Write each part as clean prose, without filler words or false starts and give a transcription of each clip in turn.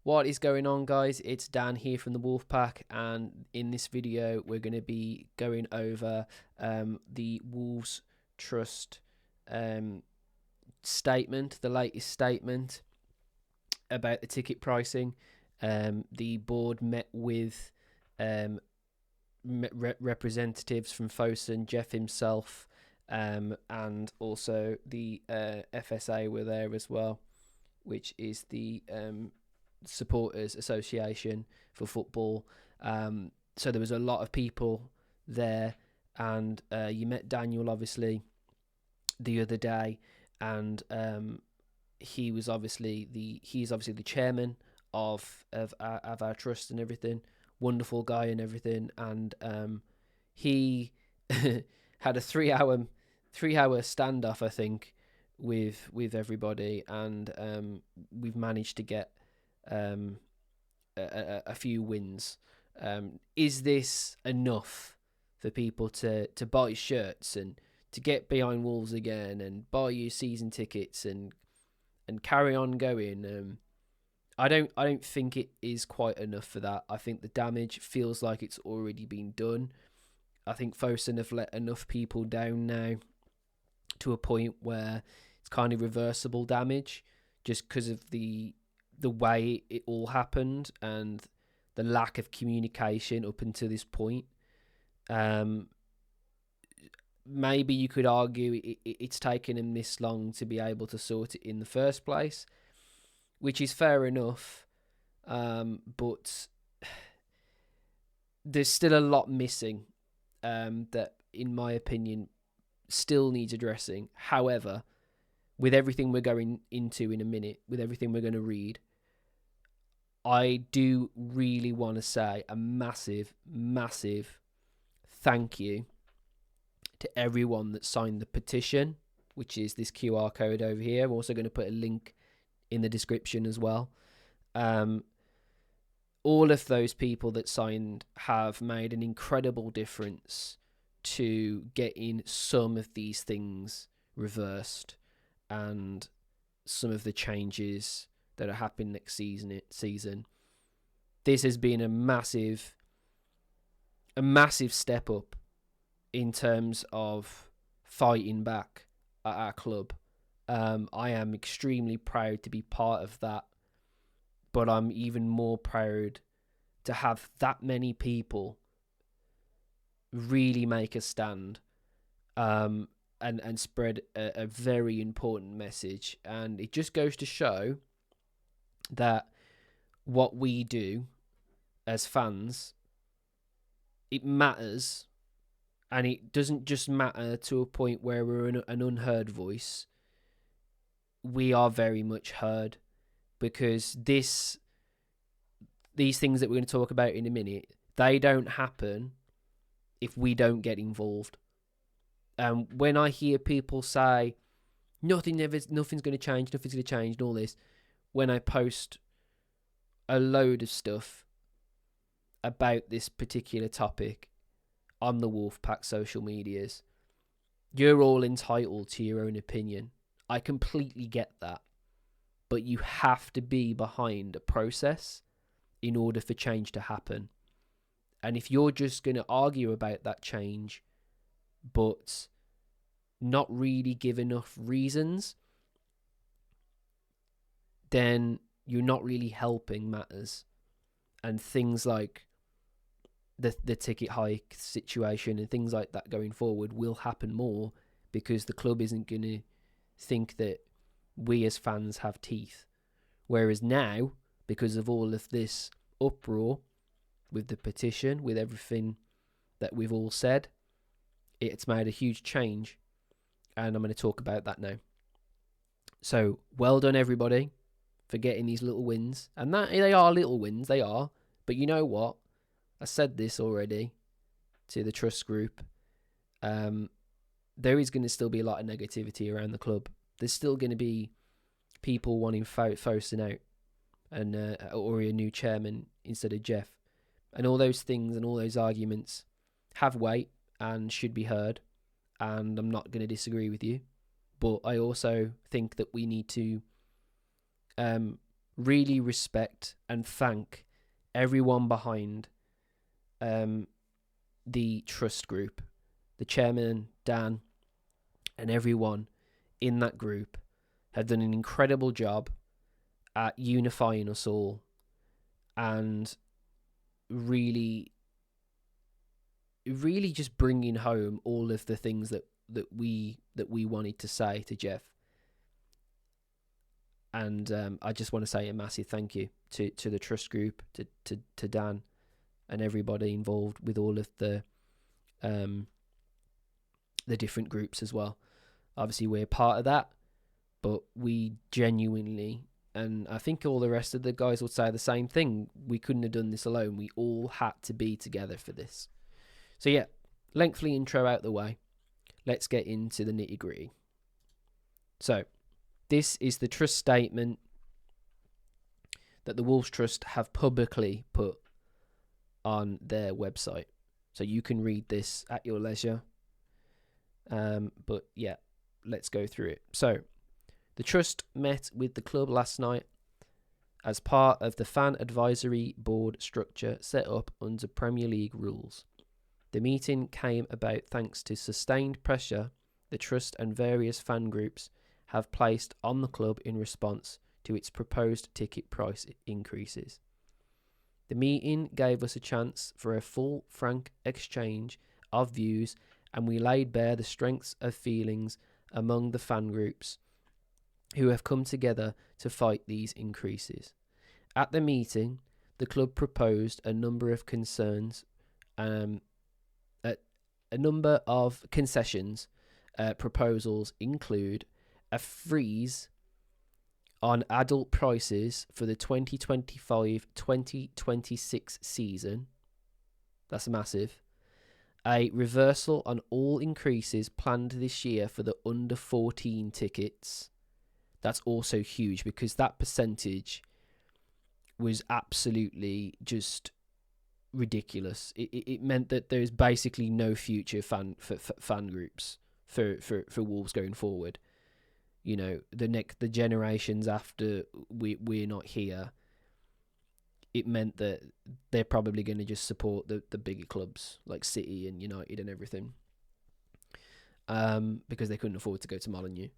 What is going on, guys? It's Dan here from the Wolfpack, and in this video we're going to be going over the Wolves Trust statement, the latest statement about the ticket pricing. The board met with representatives from Fosun, Jeff himself, and also the FSA were there as well, which is the Supporters Association for Football. So there was a lot of people there, and you met Daniel obviously the other day, and he's obviously the chairman of our trust and everything. Wonderful guy and everything, and he had a 3 hour standoff, I think, with everybody, and we've managed to get a few wins. Is this enough for people to buy shirts and to get behind Wolves again and buy you season tickets and carry on going? I don't think it is quite enough for that. I think the damage feels like it's already been done. I think Fosun have let enough people down now to a point where it's kind of reversible damage, just because of the way it all happened and the lack of communication up until this point. Maybe you could argue it's taken him this long to be able to sort it in the first place, which is fair enough, but there's still a lot missing that, in my opinion, still needs addressing. However, with everything we're going into in a minute, with everything we're going to read, I do really want to say a massive, massive thank you to everyone that signed the petition, which is this QR code over here. I'm also going to put a link in the description as well. All of those people that signed have made an incredible difference to getting some of these things reversed and some of the changes that are happening next season. This has been a massive step up in terms of fighting back at our club. I am extremely proud to be part of that, but I'm even more proud to have that many people really make a stand and spread a very important message. And it just goes to show that what we do as fans, it matters, and it doesn't just matter to a point where we're an unheard voice. We are very much heard, because these things that we're going to talk about in a minute, they don't happen if we don't get involved. When I hear people say nothing's going to change, and all this, when I post a load of stuff about this particular topic on the Wolfpack social medias, you're all entitled to your own opinion. I completely get that. But you have to be behind a process in order for change to happen. And if you're just going to argue about that change, but not really give enough reasons, then you're not really helping matters. And things like the ticket hike situation and things like that going forward will happen more, because the club isn't going to think that we as fans have teeth. Whereas now, because of all of this uproar with the petition, with everything that we've all said, it's made a huge change, and I'm going to talk about that now. So well done everybody for getting these little wins, and that they are little wins, they are. But you know what? I said this already to the trust group. There is going to still be a lot of negativity around the club. There's still going to be people wanting Fosun out, and or a new chairman instead of Jeff, and all those things and all those arguments have weight and should be heard. And I'm not going to disagree with you, but I also think that we need to really respect and thank everyone behind the trust group, the chairman, Dan, and everyone in that group have done an incredible job at unifying us all and really just bringing home all of the things that we wanted to say to Jeff. And I just want to say a massive thank you to the trust group, to Dan, and everybody involved with all of the different groups as well. Obviously, we're part of that, but we genuinely, and I think all the rest of the guys would say the same thing, we couldn't have done this alone. We all had to be together for this. So yeah, lengthy intro out the way. Let's get into the nitty gritty. So, this is the trust statement that the Wolves Trust have publicly put on their website. So you can read this at your leisure. But yeah, let's go through it. So, the Trust met with the club last night as part of the fan advisory board structure set up under Premier League rules. The meeting came about thanks to sustained pressure the Trust and various fan groups have placed on the club in response to its proposed ticket price increases. The meeting gave us a chance for a full, frank exchange of views, and we laid bare the strengths of feelings among the fan groups who have come together to fight these increases. At the meeting, the club proposed a number of concerns, a number of concessions. Proposals include a freeze on adult prices for the 2025-2026 season. That's massive. A reversal on all increases planned this year for the under 14 tickets. That's also huge because that percentage was absolutely just ridiculous. It meant that there's basically no future fan groups for Wolves going forward. You know, the generations after we're not here, it meant that they're probably going to just support the bigger clubs like City and United and everything, because they couldn't afford to go to Molineux.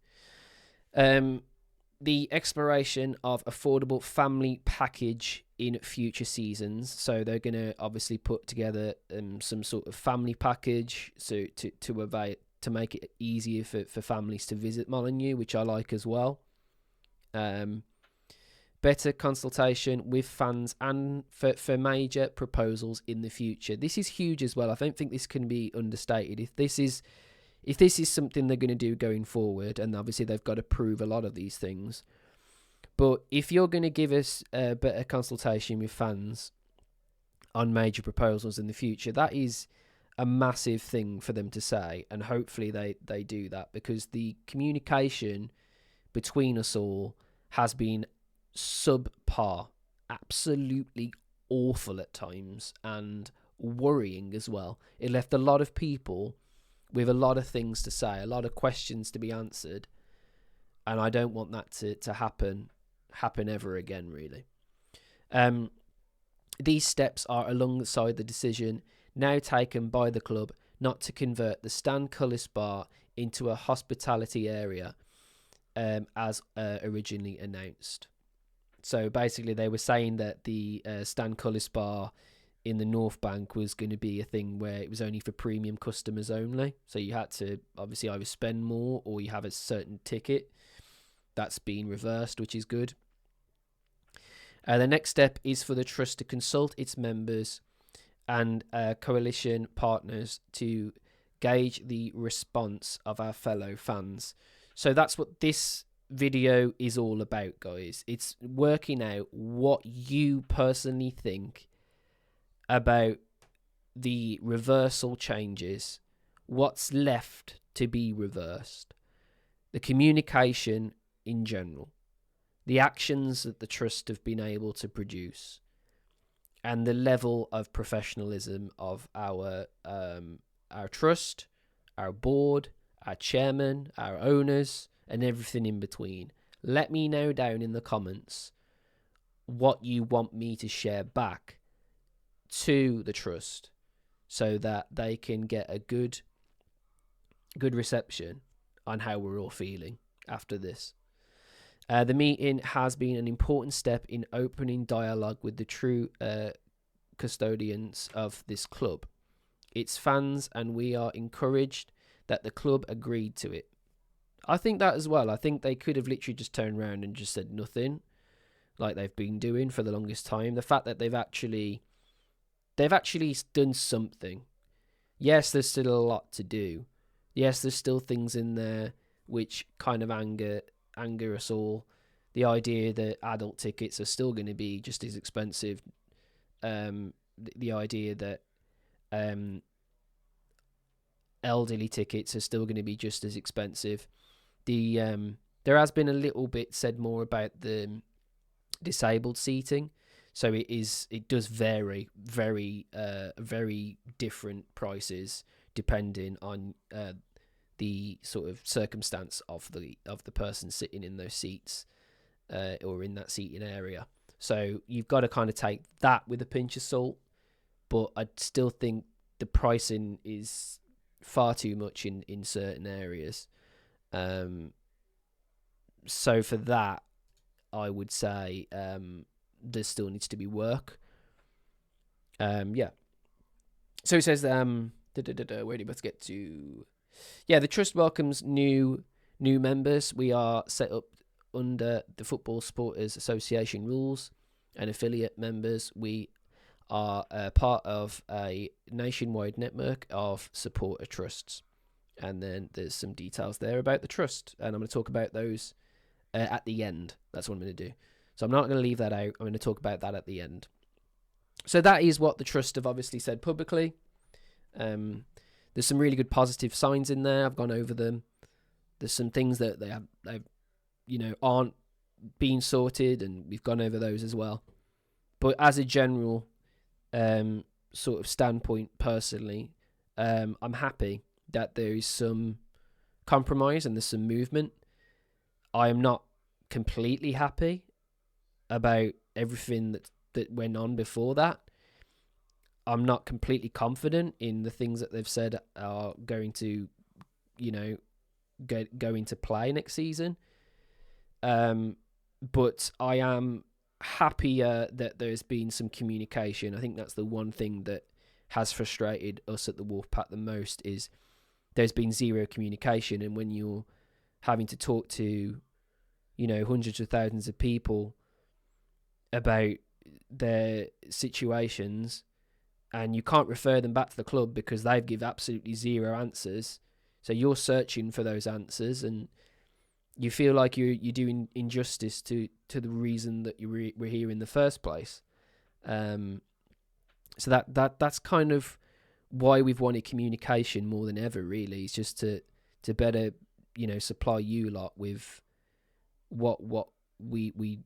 The exploration of affordable family package in future seasons. So they're going to obviously put together some sort of family package to make it easier for families to visit Molineux, which I like as well. Better consultation with fans and for major proposals in the future. This is huge as well. I don't think this can be understated. If this is something they're going to do going forward, and obviously they've got to prove a lot of these things, but if you're going to give us a better consultation with fans on major proposals in the future, that is a massive thing for them to say, and hopefully they do that, because the communication between us all has been subpar, absolutely awful at times, and worrying as well. It left a lot of people with a lot of things to say, a lot of questions to be answered, and I don't want that to happen ever again, really. These steps are alongside the decision now taken by the club not to convert the Stan Cullis bar into a hospitality area, as originally announced. So basically they were saying that the Stan Cullis bar in the North Bank was going to be a thing where it was only for premium customers only. So you had to obviously either spend more or you have a certain ticket. That's been reversed, which is good. The next step is for the trust to consult its members and coalition partners to gauge the response of our fellow fans. So that's what this video is all about, guys. It's working out what you personally think about the reversal changes, what's left to be reversed, the communication in general, the actions that the trust have been able to produce, and the level of professionalism of our trust, our board, our chairman, our owners, and everything in between. Let me know down in the comments what you want me to share back to the trust so that they can get a good reception on how we're all feeling after this. The meeting has been an important step in opening dialogue with the true custodians of this club, its fans, and we are encouraged that the club agreed to it. I think that as well. I think they could have literally just turned around and just said nothing, like they've been doing for the longest time. The fact that they've actually done something. Yes, there's still a lot to do. Yes, there's still things in there which kind of anger us all. The idea that adult tickets are still going to be just as expensive. The idea that elderly tickets are still going to be just as expensive. There has been a little bit said more about the disabled seating, so it does vary very different prices depending on the sort of circumstance of the person sitting in those seats or in that seating area. So you've got to kind of take that with a pinch of salt, but I still think the pricing is far too much in certain areas. So for that, I would say there still needs to be work. Yeah. So it says, where do you both get to? Yeah, the trust welcomes new members. We are set up under the Football Supporters Association rules, and affiliate members. We are part of a nationwide network of supporter trusts. And then there's some details there about the trust, and I'm going to talk about those at the end. That's what I'm going to do. So I'm not going to leave that out. I'm going to talk about that at the end. So that is what the trust have obviously said publicly. There's some really good positive signs in there. I've gone over them. There's some things that they've aren't being sorted, and we've gone over those as well. But as a general sort of standpoint, personally, I'm happy that there is some compromise and there's some movement. I am not completely happy about everything that went on before that. I'm not completely confident in the things that they've said are going to, go into play next season. But I am happier that there's been some communication. I think that's the one thing that has frustrated us at the Wolfpack the most, is there's been zero communication. And when you're having to talk to, hundreds of thousands of people about their situations, and you can't refer them back to the club because they've give absolutely zero answers. So you're searching for those answers, and you feel like you're doing injustice to the reason that you were here in the first place. So that's kind of why we've wanted communication more than ever, really. It's just to better, supply you lot with what we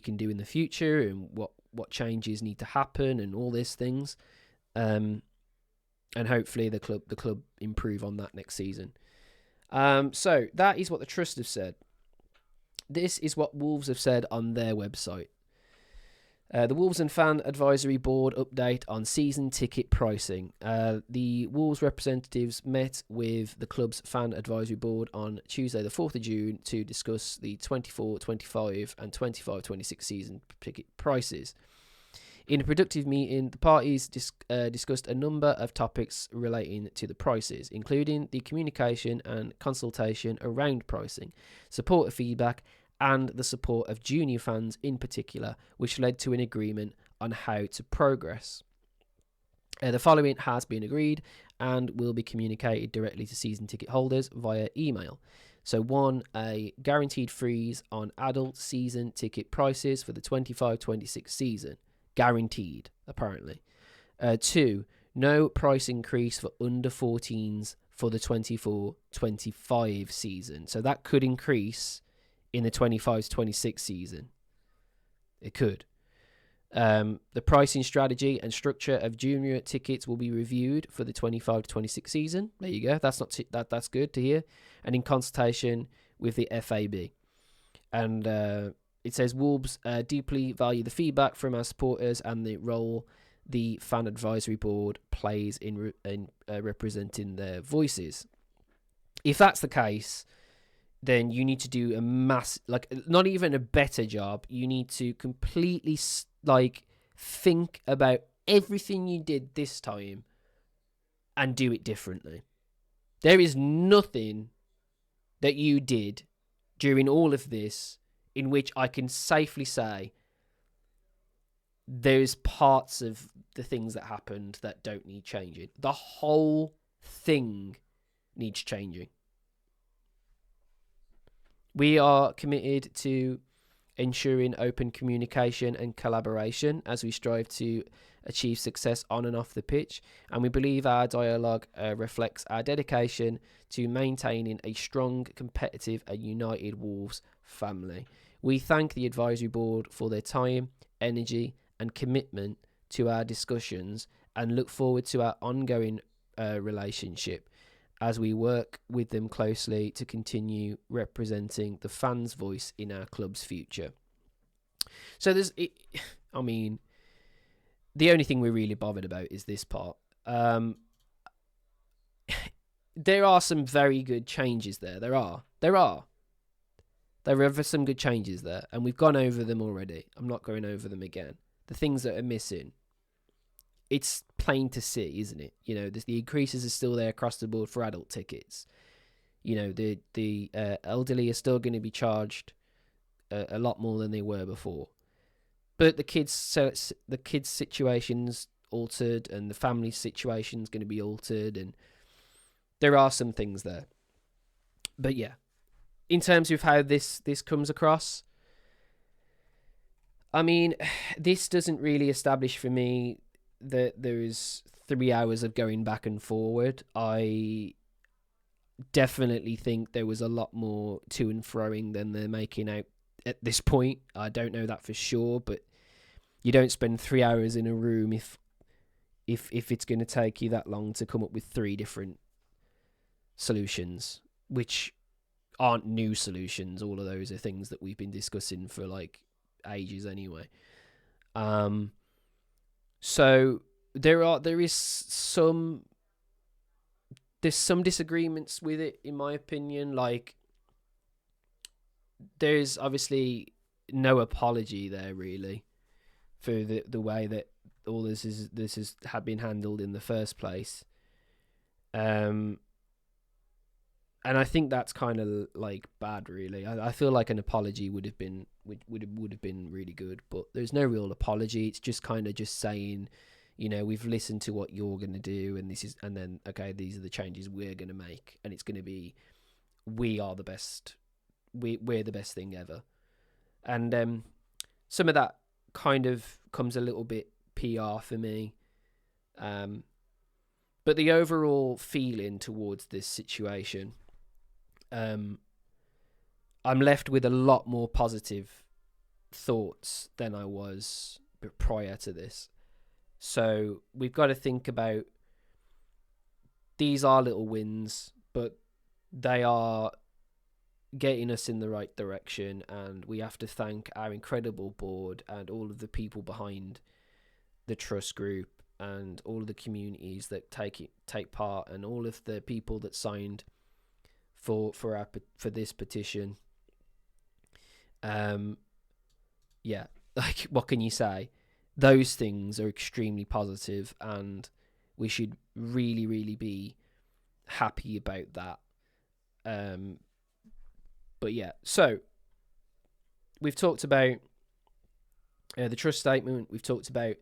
can do in the future, and what changes need to happen, and all these things. And hopefully the club improve on that next season. So that is what the trust have said. This is what Wolves have said on their website. The Wolves and Fan Advisory Board update on season ticket pricing. The Wolves representatives met with the club's Fan Advisory Board on Tuesday the 4th of June to discuss the 24-25 and 25-26 season ticket prices. In a productive meeting, the parties discussed a number of topics relating to the prices, including the communication and consultation around pricing, supporter feedback, and the support of junior fans in particular, which led to an agreement on how to progress. The following has been agreed and will be communicated directly to season ticket holders via email. So 1, a guaranteed freeze on adult season ticket prices for the 25-26 season. Guaranteed, apparently. 2, no price increase for under 14s for the 24-25 season. So that could increase in the 25-26 season. It could. The pricing strategy and structure of junior tickets will be reviewed for the 25-26 season. There you go. That's good to hear. And in consultation with the FAB. And It says Wolves deeply value the feedback from our supporters and the role the fan advisory board plays in representing their voices. If that's the case, then you need to do a not even a better job. You need to completely think about everything you did this time and do it differently. There is nothing that you did during all of this in which I can safely say there's parts of the things that happened that don't need changing. The whole thing needs changing. We are committed to ensuring open communication and collaboration as we strive to achieve success on and off the pitch, and we believe our dialogue reflects our dedication to maintaining a strong, competitive and united Wolves family. We thank the advisory board for their time, energy and commitment to our discussions and look forward to our ongoing relationship as we work with them closely to continue representing the fans' voice in our club's future. So the only thing we're really bothered about is this part. There are some very good changes there. There are some good changes there, and we've gone over them already. I'm not going over them again. The things that are missing, it's plain to see, isn't it? You know, the increases are still there across the board for adult tickets. You know, the elderly are still going to be charged a lot more than they were before. But the kids' situation's altered, and the family situation's going to be altered, and there are some things there. But yeah, in terms of how this comes across, I mean, this doesn't really establish for me that there's 3 hours of going back and forward. I definitely think there was a lot more to and froing than they're making out at this point. I don't know that for sure, but you don't spend 3 hours in a room if it's going to take you that long to come up with 3 different solutions, which aren't new solutions. All of those are things that we've been discussing for like ages anyway. So there's some disagreements with it, in my opinion. Like, there's obviously no apology there really for the way that all this has had been handled in the first place. And I think that's kind of like bad, really. I feel like an apology would have been really good, but there's no real apology. It's just kind of just saying, you know, we've listened to what you're going to do, and then okay, these are the changes we're going to make, and it's going to be, we're the best thing ever. And some of that kind of comes a little bit PR for me. But the overall feeling towards this situation, I'm left with a lot more positive thoughts than I was prior to this. So we've got to think about, these are little wins, but they are getting us in the right direction, and we have to thank our incredible board and all of the people behind the trust group and all of the communities that take part, and all of the people that signed for this petition. Yeah, like, what can you say? Those things are extremely positive, and we should really, really be happy about that. But yeah, so we've talked about the trust statement. We've talked about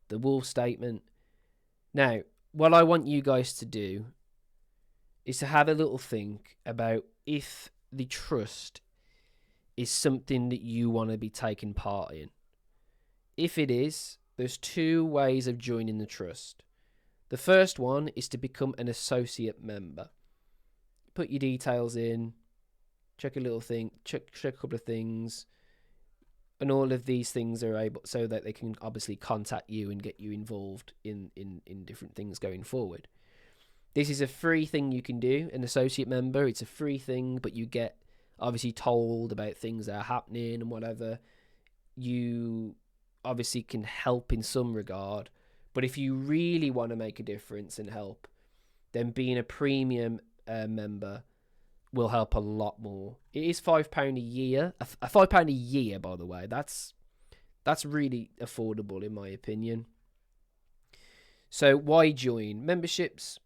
the Wolf statement. Now, what I want you guys to do is to have a little think about if the trust is something that you want to be taking part in. If it is, there's 2 ways of joining the trust. The first one is to become an associate member. Put your details in, check a little thing, check a couple of things, and all of these things are able, so that they can obviously contact you and get you involved in different things going forward. This is a free thing you can do, an associate member. It's a free thing, but you get obviously told about things that are happening and whatever. you obviously can help in some regard, but if you really want to make a difference and help, then being a premium member will help a lot more. It is £5 a year, a £5 a year, by the way. That's really affordable in my opinion. So why join? Memberships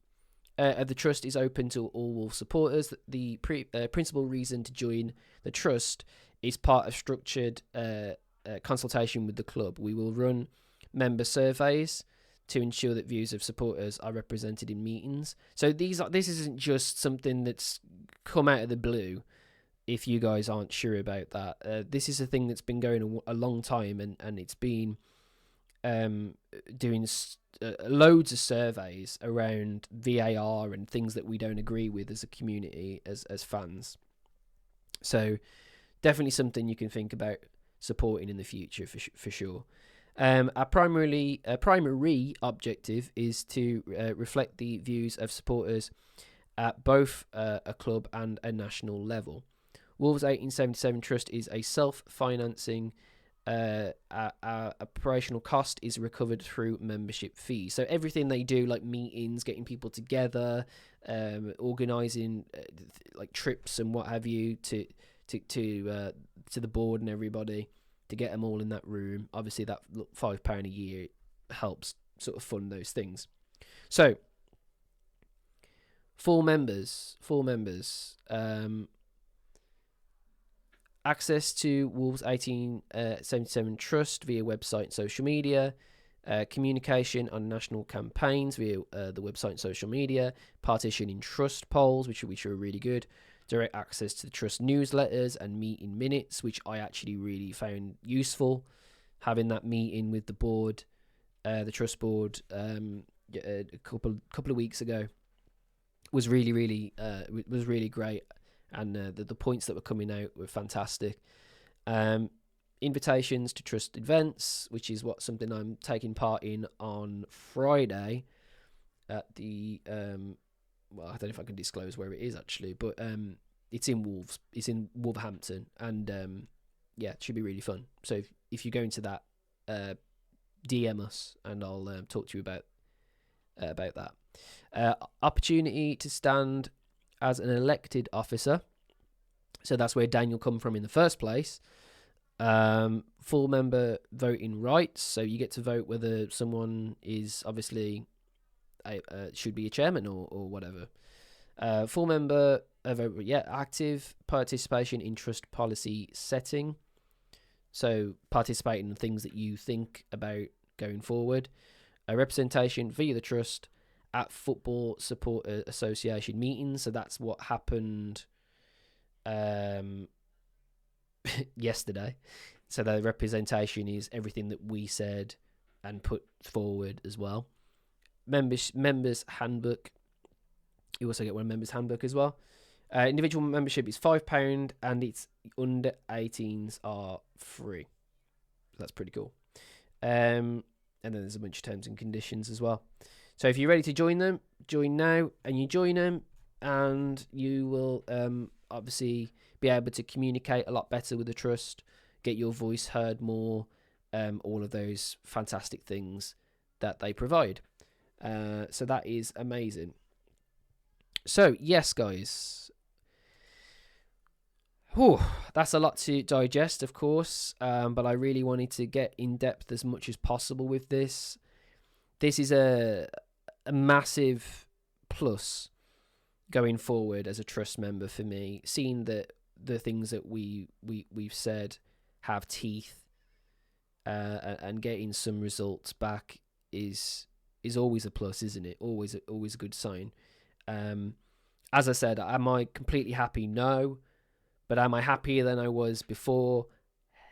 of the trust is open to all Wolves supporters. The principal reason to join the trust is part of structured consultation with the club. We will run member surveys to ensure that views of supporters are represented in meetings. So this isn't just something that's come out of the blue. If you guys aren't sure about that, this is a thing that's been going a long time, and it's been doing loads of surveys around VAR and things that we don't agree with as a community, as fans. So definitely something you can think about supporting in the future for sure. Our primary objective is to reflect the views of supporters at both a club and a national level. Wolves 1877 Trust is a self-financing. Our operational cost is recovered through membership fees. So everything they do, like meetings, getting people together, organising like trips and what have you to the board and everybody, to get them all in that room. Obviously, that £5 a year helps sort of fund those things. So, four members. Access to Wolves 1877 Trust via website and social media. Communication on national campaigns via the website and social media. Partition in trust polls, which are really good. Direct access to the trust newsletters and meeting minutes, which I actually really found useful. Having that meeting with the board, the trust board, a couple of weeks ago was really great, and the points that were coming out were fantastic. Invitations to trust events, which is something I'm taking part in on Friday at the well, I don't know if I can disclose where it is actually, but it's in Wolverhampton, and yeah, it should be really fun. So if you go into that, DM us and I'll talk to you about that. Opportunity to stand as an elected officer, so that's where Daniel come from in the first place. Full member voting rights, so you get to vote whether someone is obviously should be a chairman or whatever. Full member vote, active participation in trust policy setting, so participating in things that you think about going forward. Representation via the trust at Football Supporter Association meetings, so that's what happened yesterday. So the representation is everything that we said and put forward as well. Members handbook. You also get one members handbook as well. Individual membership is £5, and it's under 18s are free. That's pretty cool. And then there's a bunch of terms and conditions as well. So if you're ready to join them, join now, and you join them, and you will obviously be able to communicate a lot better with the trust, get your voice heard more, all of those fantastic things that they provide. So that is amazing. So yes, guys, that's a lot to digest, of course, but I really wanted to get in depth as much as possible with this. This is a massive plus going forward as a trust member for me, seeing that the things that we've said have teeth, and getting some results back is always a plus, isn't it? Always a good sign. As I said, am I completely happy? No. But am I happier than I was before?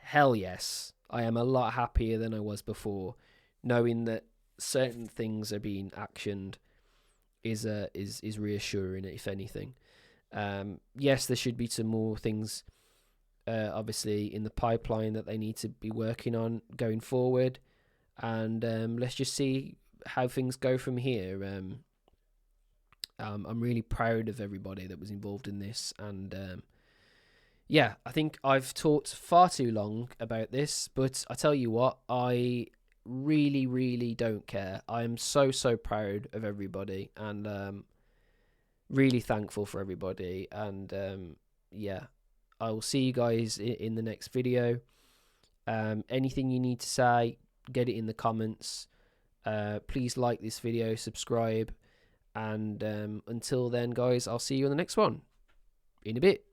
Hell yes. I am a lot happier than I was before, knowing that certain things are being actioned is reassuring, if anything. Yes, there should be some more things, obviously, in the pipeline that they need to be working on going forward. And let's just see how things go from here. I'm really proud of everybody that was involved in this, and yeah, I think I've talked far too long about this, but I tell you what, I really, really don't care. I am so, so proud of everybody, and really thankful for everybody. And yeah, I will see you guys in the next video. Anything you need to say, get it in the comments. Please like this video, subscribe, and until then, guys, I'll see you in the next one in a bit.